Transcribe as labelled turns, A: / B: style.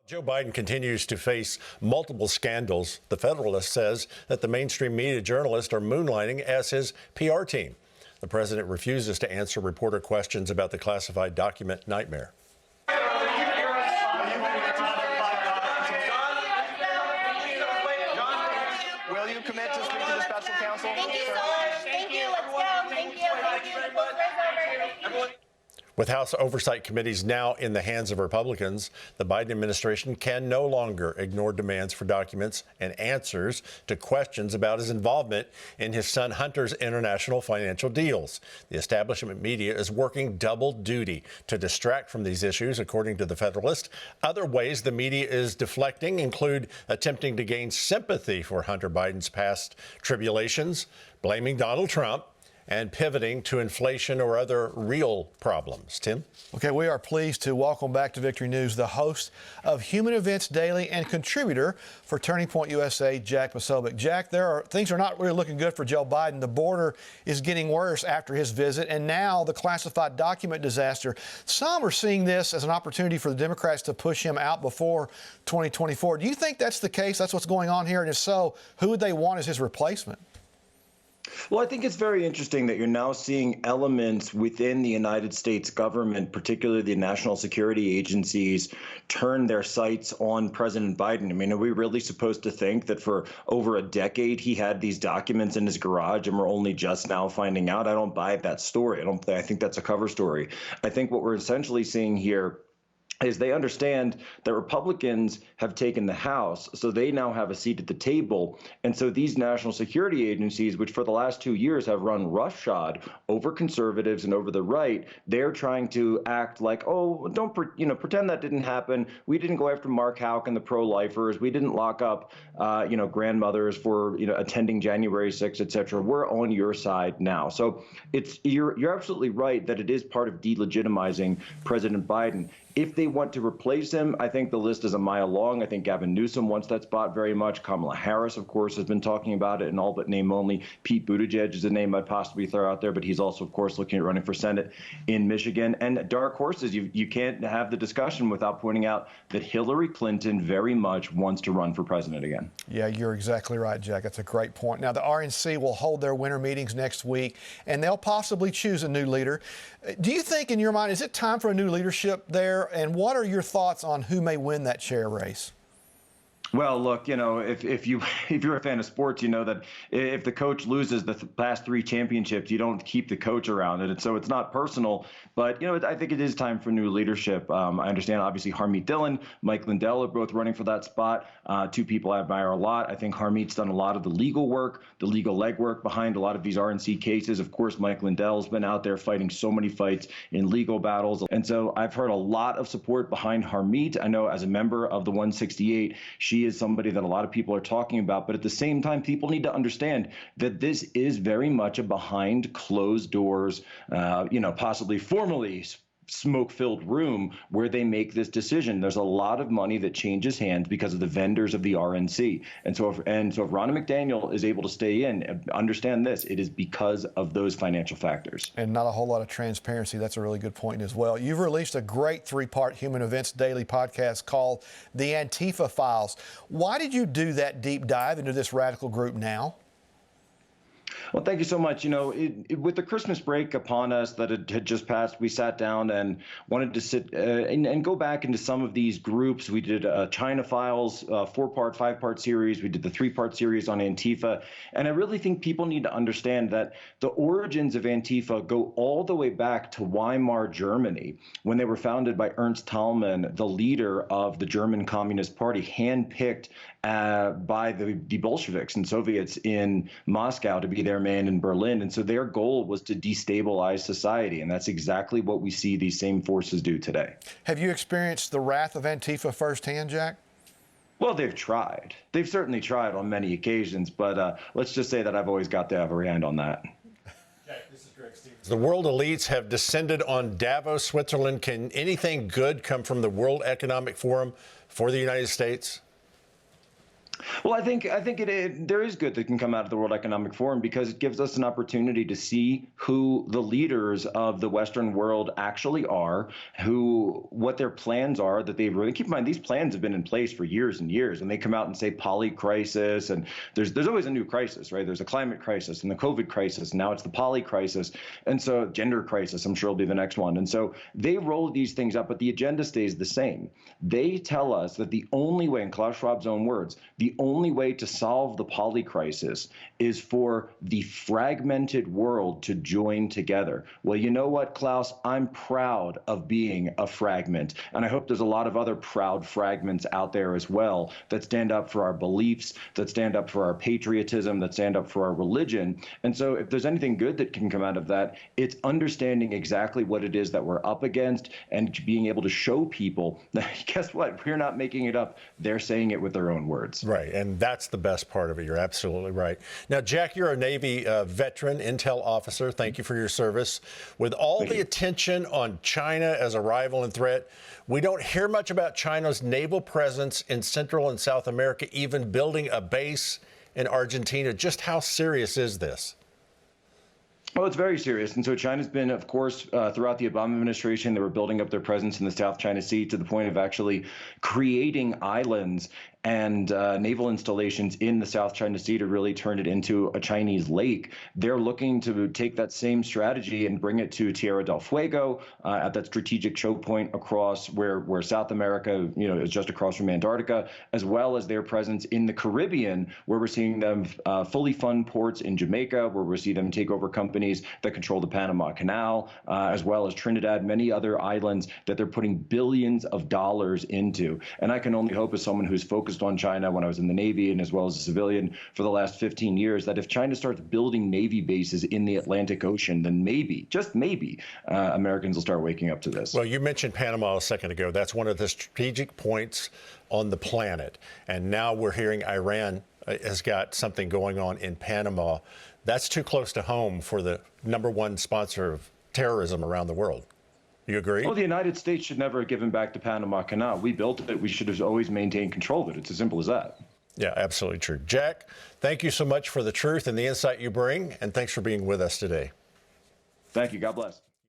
A: Joe Biden continues to face multiple scandals. The Federalist says that the mainstream media journalists are moonlighting as his PR team. The president refuses to answer reporter questions about the classified document nightmare.
B: Will you commit to speak to the special counsel?
C: Thank you so much. Thank you. Let's go. Thank you. Thank you. The post is over.
A: With House oversight committees now in the hands of Republicans, the Biden administration can no longer ignore demands for documents and answers to questions about his involvement in his son Hunter's international financial deals. The establishment media is working double duty to distract from these issues, according to the Federalist. Other ways the media is deflecting include attempting to gain sympathy for Hunter Biden's past tribulations, blaming Donald Trump, and pivoting to inflation or other real problems. Tim?
D: Okay, we are pleased to welcome back to Victory News the host of Human Events Daily and contributor for Turning Point USA, Jack Posobiec. Jack, things are not really looking good for Joe Biden. The border is getting worse after his visit, and now the classified document disaster. Some are seeing this as an opportunity for the Democrats to push him out before 2024. Do you think that's the case? That's what's going on here? And if so, who would they want as his replacement?
B: Well, I think it's very interesting that you're now seeing elements within the United States government, particularly the national security agencies, turn their sights on President Biden. I mean, are we really supposed to think that for over a decade he had these documents in his garage and we're only just now finding out? I don't buy that story. I think that's a cover story. I think what we're essentially seeing here is they understand that Republicans have taken the House, so they now have a seat at the table. And so these national security agencies, which for the last 2 years have run roughshod over conservatives and over the right, they're trying to act like, oh, don't pretend that didn't happen. We didn't go after Mark Houck and the pro-lifers. We didn't lock up, grandmothers for attending January 6th, et cetera. We're on your side now. So you're absolutely right that it is part of delegitimizing President Biden. If they want to replace him, I think the list is a mile long. I think Gavin Newsom wants that spot very much. Kamala Harris, of course, has been talking about it in all but name only. Pete Buttigieg is a name I'd possibly throw out there, but he's also, of course, looking at running for Senate in Michigan. And dark horses, you can't have the discussion without pointing out that Hillary Clinton very much wants to run for president again.
D: Yeah, you're exactly right, Jack. That's a great point. Now, the RNC will hold their winter meetings next week, and they'll possibly choose a new leader. Do you think, in your mind, is it time for a new leadership there? And what are your thoughts on who may win that chair race?
B: Well, look, if you're a fan of sports, you know that if the coach loses the past 3 championships, you don't keep the coach around it. And so it's not personal. But, I think it is time for new leadership. I understand, obviously, Harmeet Dillon, Mike Lindell are both running for that spot. 2 people I admire a lot. I think Harmeet's done a lot of the legal work, the legal legwork behind a lot of these RNC cases. Of course, Mike Lindell's been out there fighting so many fights in legal battles. And so I've heard a lot of support behind Harmeet. I know as a member of the 168, she is somebody that a lot of people are talking about. But at the same time, people need to understand that this is very much a behind closed doors, possibly formally smoke-filled room where they make this decision. There's a lot of money that changes hands because of the vendors of the RNC. And so if Ronna McDaniel is able to stay in, understand this, it is because of those financial factors.
D: And not a whole lot of transparency. That's a really good point as well. You've released a great 3-part Human Events Daily podcast called The Antifa Files. Why did you do that deep dive into this radical group now?
B: Well, thank you so much. With the Christmas break upon us that had just passed, we sat down and wanted to sit and go back into some of these groups. We did a China Files 4-part, 5-part series. We did the 3-part series on Antifa. And I really think people need to understand that the origins of Antifa go all the way back to Weimar, Germany, when they were founded by Ernst Thälmann, the leader of the German Communist Party, handpicked by the Bolsheviks and Soviets in Moscow to be their man in Berlin. And so their goal was to destabilize society. And that's exactly what we see these same forces do today.
D: Have you experienced the wrath of Antifa firsthand, Jack?
B: Well, they've tried. They've certainly tried on many occasions. But let's just say that I've always got the upper hand on that.
A: The world elites have descended on Davos, Switzerland. Can anything good come from the World Economic Forum for the United States?
B: Well, I think there is good that can come out of the World Economic Forum because it gives us an opportunity to see who the leaders of the Western world actually are, what their plans are. That they've really keep in mind these plans have been in place for years and years, and they come out and say poly crisis, and there's always a new crisis, right? There's a climate crisis and the COVID crisis, and now it's the poly crisis, and so gender crisis. I'm sure will be the next one, and so they roll these things up, but the agenda stays the same. They tell us that the only way, in Klaus Schwab's own words, the only way to solve the poly crisis is for the fragmented world to join together. Well, you know what, Klaus? I'm proud of being a fragment. And I hope there's a lot of other proud fragments out there as well that stand up for our beliefs, that stand up for our patriotism, that stand up for our religion. And so if there's anything good that can come out of that, it's understanding exactly what it is that we're up against and being able to show people that, guess what? We're not making it up. They're saying it with their own words.
A: Right, and that's the best part of it. You're absolutely right. Now, Jack, you're a Navy veteran, intel officer. Thank you for your service. With all the attention on China as a rival and threat, we don't hear much about China's naval presence in Central and South America, even building a base in Argentina. Just how serious is this?
B: Well, it's very serious. And so China's been, of course, throughout the Obama administration, they were building up their presence in the South China Sea to the point of actually creating islands and naval installations in the South China Sea to really turn it into a Chinese lake. They're looking to take that same strategy and bring it to Tierra del Fuego at that strategic choke point across where South America, is just across from Antarctica, as well as their presence in the Caribbean, where we're seeing them fully fund ports in Jamaica, where we see them take over companies that control the Panama Canal, as well as Trinidad, many other islands that they're putting billions of dollars into. And I can only hope, as someone who's focused on China when I was in the Navy and as well as a civilian for the last 15 years, that if China starts building Navy bases in the Atlantic Ocean, then maybe, just maybe, Americans will start waking up to this.
A: Well, you mentioned Panama a second ago. That's one of the strategic points on the planet. And now we're hearing Iran has got something going on in Panama. That's too close to home for the #1 sponsor of terrorism around the world. You agree?
B: Well, the United States should never have given back the Panama Canal. We built it. We should have always maintained control of it. It's as simple as that.
A: Yeah, absolutely true. Jack, thank you so much for the truth and the insight you bring, and thanks for being with us today.
B: Thank you. God bless.